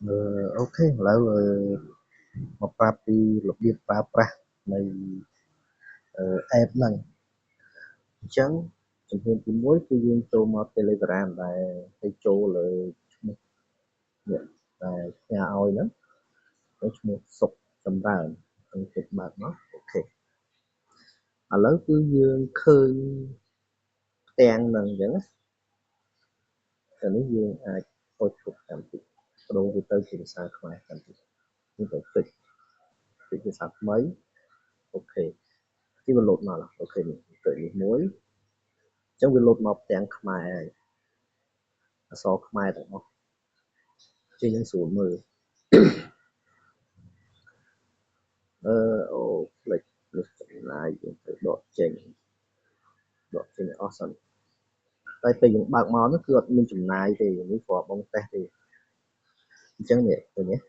Ok,ឥឡូវមកប្រាប់ពីរបៀបប្រើប្រាស់នៃ app ហ្នឹងអញ្ចឹងជំហានទី1គឺយើងចូលមក Telegram ដែលទៅចូលលើឈ្មោះនេះដែលផ្ញើឲ្យហ្នឹងទៅឈ្មោះសុកចម្រើនខ្ញុំចុចបើកមកអូខេឥឡូវគឺយើងឃើញផ្ទាំងហ្នឹងអញ្ចឹងណាតែនេះយើងអាចហូតឈប់តាមតិចបដូរវាទៅជាភាសាខ្មែរតាមតិចនេះទៅចុចភាសាថ្មីអូខេទីវាលោតមកแล้วអូខេនេះចុចនេះមួយអញ្ចឹងវាលោតមកផ្ទាំងខ្មែរហើយអក្សរខ្មែរទាំងអស់ជាយើងស្រួលមើលអូផ្លេចនេះចំណាយយើងទៅដកចេញអស់សិនតែពេលយើងបើកមកនោះគឺអត់មានចំណាយទេនេះគ្រាន់បងតេស្តទេអញ្ចឹងនេះទៅនេះ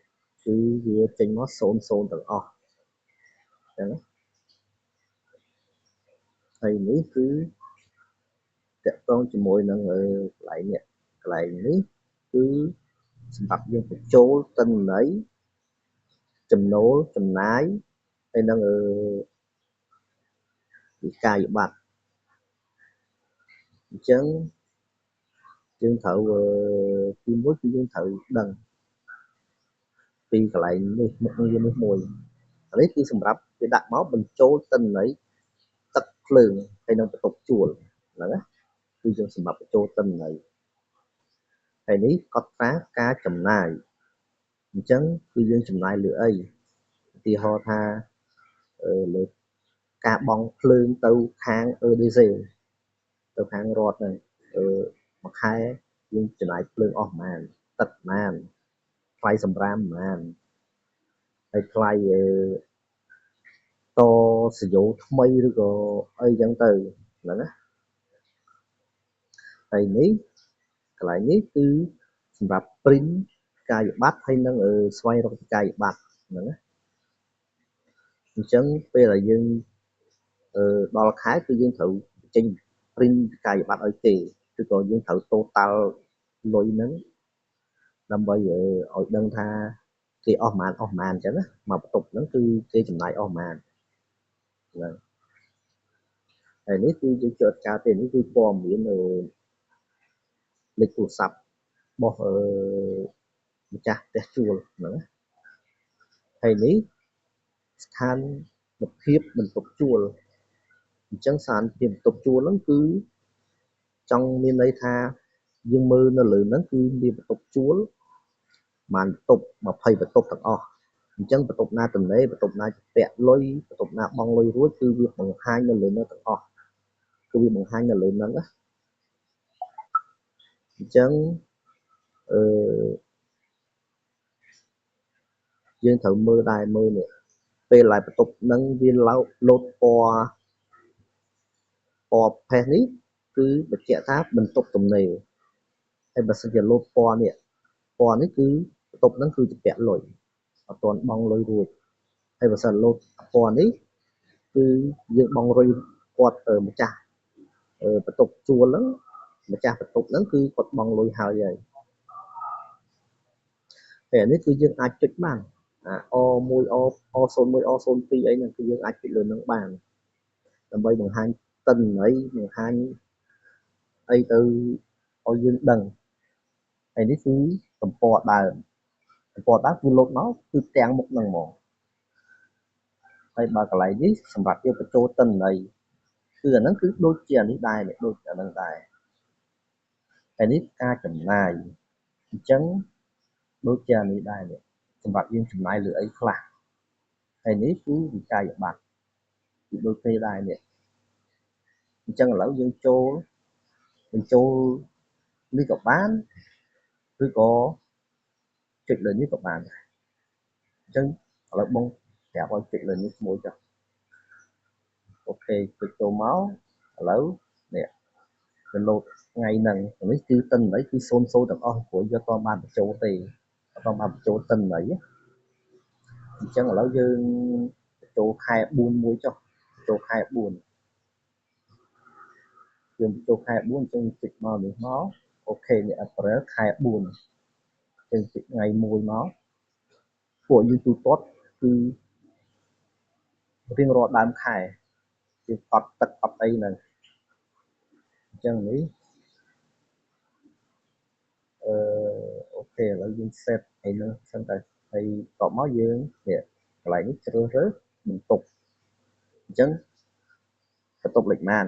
គឺវាចេញមក00ទាំងអស់អញ្ចឹងហើយនេះគឺតកតងជាមួយនឹងកន្លែងនេះកន្លែងនេះគឺសម្រាប់យើងបញ្ចូលទិន្នន័យចំណូលចំណាយហើយនឹងវិក្កយបត្រអញ្ចឹងយើងត្រូវទីមួយគឺយើងត្រូវដឹងពីកន្លែងនេះមុខងារនេះមួយនេះគឺសម្រាប់គេដាក់មកបញ្ចូលទិន្នន័យទឹកភ្លើងហើយនឹងបន្ទប់ជួលហ្នឹងណាគឺយើងសម្រាប់បញ្ចូលទិន្នន័យហើយនេះកត់ត្រាការចំណាយអញ្ចឹងគឺយើងចំណាយលើអីឧទាហរណ៍ថាលើការបង់ភ្លើងទៅខាងdiesel ទៅខាងរដ្ឋហ្នឹងមួយខែយើងចំណាយភ្លើងអស់ប្រហែលទឹកប្រហែលថ្លៃសម្រាមប្រហែលហើយថ្លៃតសយោថ្មីឬក៏អីចឹងទៅហ្នឹងណាហើយនេះកន្លែងនេះគឺសម្រាប់ print កាយប័ត្រហើយនឹងស្វែងរកកាយប័ត្រហ្នឹងណាអញ្ចឹងពេលដែលយើងដល់ខែគឺយើងត្រូវចេញ print កាយប័ត្រឲ្យគេឬក៏យើងត្រូវ total លុយហ្នឹងដើម្បីឲ្យដឹងថាគេអស់ប្រមាណអញ្ចឹងណាមកបន្ទប់ហ្នឹងគឺគេចំណាយអស់ប្រមាណហ្នឹងហើយនេះគឺយើងចុចការទេនេះគឺព័ត៌មានលេខទូរស័ព្ទរបស់ម្ចាស់ផ្ទះជួលហ្នឹងណាហើយនេះស្ថានភាពបន្ទប់ជួលអញ្ចឹងស្ថានភាពបន្ទប់ជួលហ្នឹងគឺចង់មានន័យថាយើងមើលនៅលើហ្នឹងគឺមានបន្ទប់ជួលបានបន្ទប់20បន្ទប់ទាំងអស់អញ្ចឹងបន្ទប់ណាទំនេរបន្ទប់ណាពាក់លុយបន្ទប់ណាបង់លុយរួចគឺវាបង្ហាញនៅលើនោះទាំងអស់គឺវាបង្ហាញនៅលើហ្នឹងណាអញ្ចឹងអឺយើងត្រូវមើលដែរមើលនេះពេលដែលបន្ទប់ហ្នឹងវាលោតពណ៌ផេះនេះគឺបញ្ជាក់ថាបន្ទប់ទំនេរហើយបើសិនជាលោតពណ៌នេះគឺបន្ទប់ហ្នឹងគឺជាពាក់លុយអត់ទាន់បង់លុយរួចហើយបើសិនលោតពណ៌នេះគឺយើងបង់លុយគាត់ម្ចាស់បន្ទប់ជួលហ្នឹងម្ចាស់បន្ទប់ហ្នឹងគឺគាត់បង់លុយហើយហើយអានេះគឺយើងអាចចុចបានA1 A01 A02អីហ្នឹងគឺយើងអាចចុចលើហ្នឹងបានដើម្បីបង្ហាញទិន្នន័យបង្ហាញអីទៅឲ្យយើងដឹងហើយនេះគឺទំព័រដើមគឺលោតមកគឺទាំងមុខហ្នឹងហ្មងហើយបើកន្លែងនេះសម្រាប់យើងបញ្ចូលទិន្នន័យគឺអាហ្នឹងគឺដូចជាអានេះដែរដូចអាហ្នឹងដែរហើយនេះការចំណាយអញ្ចឹងដូចជាអានេះដែរសម្រាប់យើងចំណាយលើអីខ្លះហើយនេះគឺវិក្កយបត្រគឺដូចគ្នាដែរនេះអញ្ចឹងឥឡូវយើងចូលបញ្ចូលនេះក៏បានឬក៏ចុចលើនេះក៏បានអញ្ចឹងឥឡូវបងប្រាប់ឲ្យចុចលើនេះមួយចុះអូខេចុចចូលមកឥឡូវនេះវាលោតថ្ងៃហ្នឹងនេះគឺទិន្នន័យគឺ00ទាំងអស់ព្រោះយកតបានបញ្ចូលទេអត់បានបញ្ចូលទិន្នន័យអញ្ចឹងឥឡូវយើងបញ្ចូលខែ4មួយចុះបញ្ចូលខែ4យើងបញ្ចូលខែ4អញ្ចឹងចុចមកនេះមកអូខេនេះ April ខែ4 ចឹងពីថ្ងៃមួយមកពួកយើងទូទាត់គឺរៀងរាល់ដើមខែយើងអត់ទឹកអត់អីហ្នឹងអញ្ចឹងនេះអូខេឥឡូវយើង set អីហ្នឹងសិនតែហើយតបមកយើងនេះកន្លែងនេះជ្រើសរើសបន្ទប់អញ្ចឹងបន្ទប់លេខម៉ាន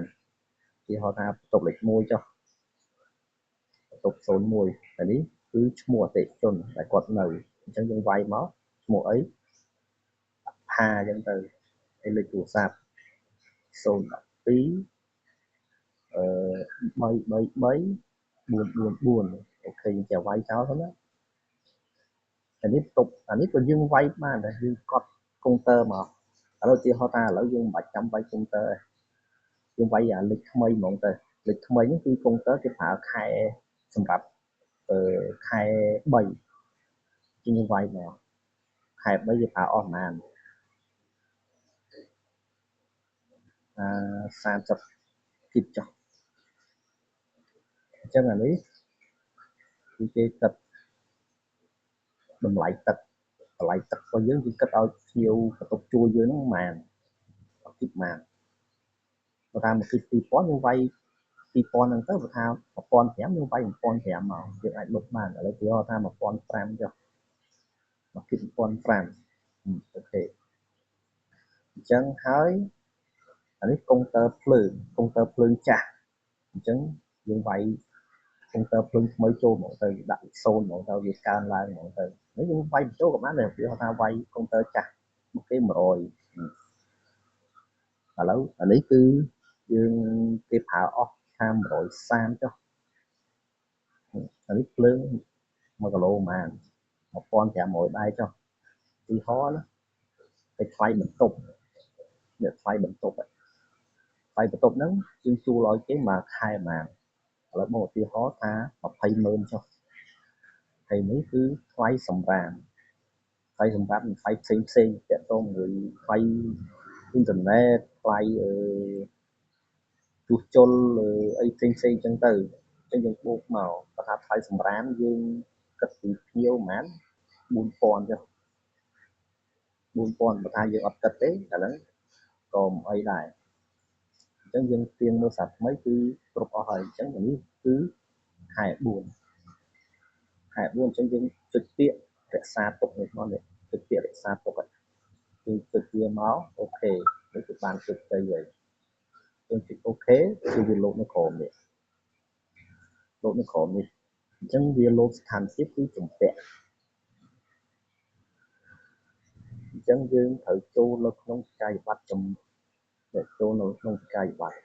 គេហៅថាបន្ទប់លេខ1ចុះបន្ទប់01អានេះគឺឈ្មោះអតិថិជនដែលគាត់នៅអញ្ចឹងយើងវាយមកឈ្មោះអីផាអញ្ចឹងទៅហើយលេខទូរស័ព្ទ012 333 444អូខេយើងจะវាយចោលទៅណាអានេះតុបអានេះក៏យើងវាយបានដែរយើងកត់កុងទ័រមកឥឡូវឧទាហរណ៍ថាឥឡូវយើងមិនបាច់ចាំវាយកុងទ័រទេយើងវាយអាលេខថ្មីហ្មងទៅលេខថ្មីនេះគឺកុងទ័រគេប្រើខែសម្រាប់ខែ3យើងវាយមកខែ3គេប្រើអស់ប៉ុន្មាន30គីបចុះអញ្ចឹងអានេះគឺគេគិតតម្លៃទឹករបស់យើងគឺគិតឲ្យភ្ញៀវបន្ទប់ជួលយើងហ្នឹងប៉ុន្មានគីបប៉ុន្មានបើថាមកគីប2000យើងវាយ2000ហ្នឹងទៅបើថា1500យើងវាយ1500មកយើងអាចលុបបានឥឡូវគេហៅថា1500ចុះមកគីប1500អូខេអញ្ចឹងហើយអានេះកុងទ័រភ្លើងចាស់អញ្ចឹងយើងវាយកុងទ័រភ្លើងថ្មីចូលមកទៅដាក់0ហ្មងទៅវាកើនឡើងហ្មងទៅនេះយើងវាយបញ្ចូលក៏បានដែរគេហៅថាវាយកុងទ័រចាស់មកគេ100ឥឡូវអានេះគឺយើងគេប្រើអស់ថា130ចុះអានេះភ្លើង1គីឡូប៉ុន្មាន1500ដែរចុះទីហោណាតែថ្លៃបន្ទប់នេះថ្លៃបន្ទប់ហ្នឹងយើងជួលឲ្យគេមួយខែប៉ុន្មានឥឡូវមកឧទាហរណ៍ថា200000ចុះហើយនេះគឺថ្លៃសម្រាប់ថ្លៃផ្សេងតាក់ទងមួយថ្លៃអ៊ីនធឺណិតថ្លៃជួសជុលអីផ្សេងចឹងទៅអញ្ចឹងយើងបូកមកបើថាថ្លៃសម្រាមយើងគិតពីភ្ញៀវប៉ុន្មាន4000ចុះ4000បើថាយើងអត់គិតទេអាហ្នឹងក៏មិនអីដែរអញ្ចឹងយើងទៀងមើលសាថ្មីគឺគ្រប់អស់ហើយអញ្ចឹងនេះគឺខែ4អញ្ចឹងយើងចុចពាក្យរក្សាទុកនេះមកនេះចុចពាក្យរក្សាទុកគឺចុចវាមកអូខេនេះគឺបានជោគជ័យហើយយើងចុចអូខេគឺវាលោតនៅក្រោមនេះអញ្ចឹងវាលោតស្ថានភាពគឺជំពាក់អញ្ចឹងយើងត្រូវចូលនៅក្នុងកាយប័ត្រចូលនៅក្នុងកាយប័ត្រ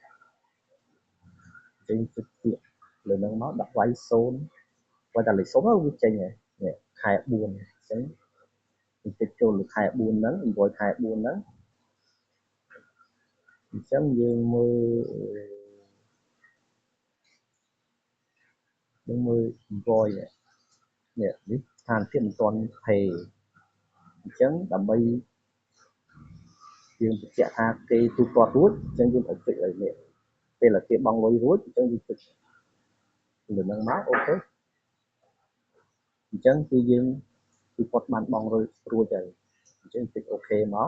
យើងចុចពាក្យលើនឹងមកដាក់វាយ0បើតែលេខ0វាចេញហើយនេះខែ4អញ្ចឹងយើងចុចចូលលើខែ4ហ្នឹងinvoiceខែ4ហ្នឹងអញ្ចឹងយើងមើល invoice នេះស្ថានភាពមិនទាន់ pay អញ្ចឹងដើម្បីយើងបញ្ជាក់ថាគេទូទាត់រួចអញ្ចឹងយើងត្រូវចុចលើនេះពេលដែលគេបង់លុយរួចអញ្ចឹងយើងចុចលើហ្នឹងមកអូខេអញ្ចឹងគឺយើងគឺគាត់បានបង់រួចហើយអញ្ចឹងចុចអូខេមក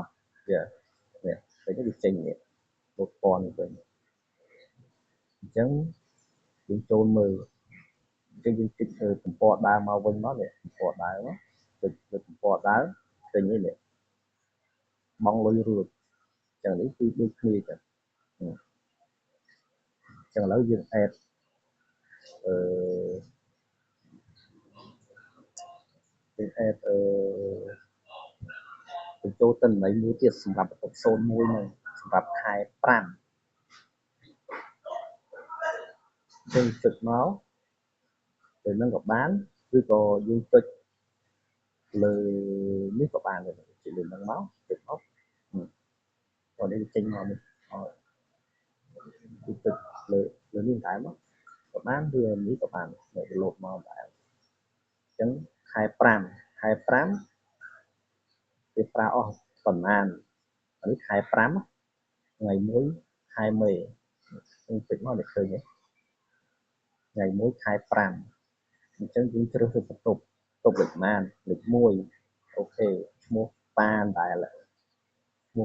នេះពេលនេះវាចេញនេះរូបពណ៌នេះវិញអញ្ចឹងយើងចូលមើលអញ្ចឹងយើងចុចទំព័រដើមមកវិញមកនេះទំព័រដើមចុចលើទំព័រដើមចេញនេះបង់លុយរួចអញ្ចឹងនេះគឺដូចគ្នាចឹងឥឡូវយើង add យើង add បញ្ចូលទិន្នន័យមួយទៀតសម្រាប់បន្ទប់01ហ្នឹងសម្រាប់ខែ5យើងចុចមកទៅនឹងក៏បានឬក៏យើងចុចលើនេះក៏បានដែរចុចលើនឹងមកចុចមកតោះនេះចេញមកនេះគឺចុចលើនេះដែរមកក៏បានឬនេះក៏បាននៅលោតមកដែរអញ្ចឹងខែ5គេប្រើអស់ប៉ុន្មាននេះខែ5ថ្ងៃ1ខែមេខ្ញុំចុចមកនេះឃើញទេថ្ងៃ1ខែ5អញ្ចឹងយើងជ្រើសរើសបន្ទប់ ប់លេខម៉ានលេខ1អូខេឈ្មោះប៉ាដែលឈ្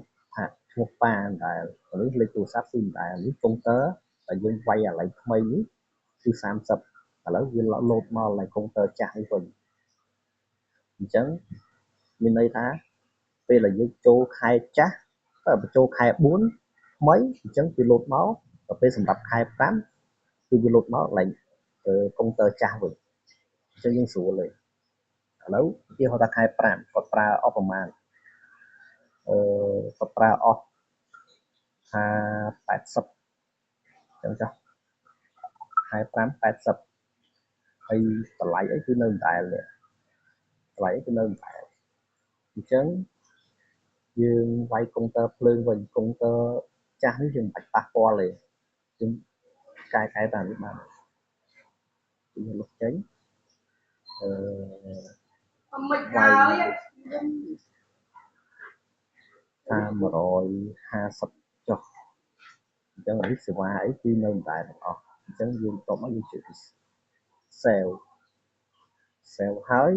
មោះប៉ាដែលឬលេខទូរស័ព្ទគឺដែលនេះកុងទ័រតែយើងវាយអាឡៃថ្មីនេះគឺ30ឥឡូវវាលោតមកឡៃកុងទ័រចាស់នេះវិញអញ្ចឹងមានន័យថាពេលដែលយើងចូលខែចាស់តែបញ្ចូលខែ4ថ្មីអញ្ចឹងវាលោតមកដល់ពេលសម្រាប់ខែ5គឺវាលោតមកឡៃកុងទ័រចាស់វិញអញ្ចឹងយើងស្រួលទេឥឡូវឧទាហរណ៍ថាខែ5គាត់ប្រើអស់ប្រមាណគាត់ប្រើអស់ថា80អញ្ចឹងចាស់ខែ5 80ហើយតម្លៃអីគឺនៅដដែលតម្លៃគឺនៅដដែលអញ្ចឹងយើងវាយកុងទ័រភ្លើងវិញកុងទ័រចាស់នេះយើងមិនបាច់ប៉ះពាល់ទេយើងកែតាមនេះបានយើងលុបចេញវាយថា150ចុះអញ្ចឹងនេះសេវាអីគឺនៅដដែលទាំងអស់អញ្ចឹងយើងតបមកយើងជួយ sale ហើយ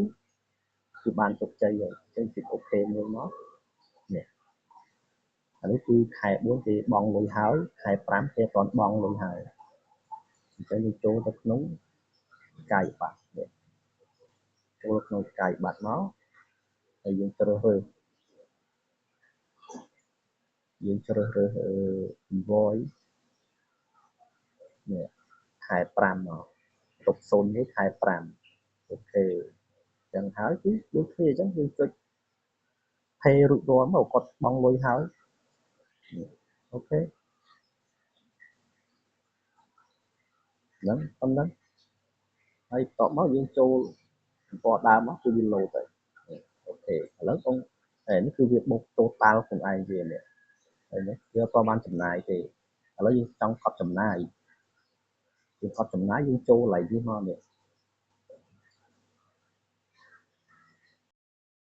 គឺបានជោគជ័យហើយអញ្ចឹងគឺអូខេមួយមកនេះអានេះគឺខែ4គេបង់លុយហើយខែ5គេអត់ទាន់បង់លុយហើយអញ្ចឹងយើងចូលទៅក្នុងកាយប័ត្រនេះចូលក្នុងកាយប័ត្រមកហើយយើងជ្រើសរើស invoice នេះខែ5មកទុក0នេះខែ5អូខេអញ្ចឹងហើយគឺដូចគ្នាអញ្ចឹងយើងចុច pay រួចរាល់មកគាត់បង់លុយហើយអូខេហ្នឹងប៉ុណ្ណឹងហើយតបមកយើងចូលពណ៌ដើមមកគឺវាលោតហើយអូខេឥឡូវកុំនេះគឺវាបុក total ខ្លួនឯងវានេះហើយនេះវាអត់បានចំណាយទេឥឡូវយើងចង់កត់ចំណាយយើងចូលកន្លែងនេះមកនេះ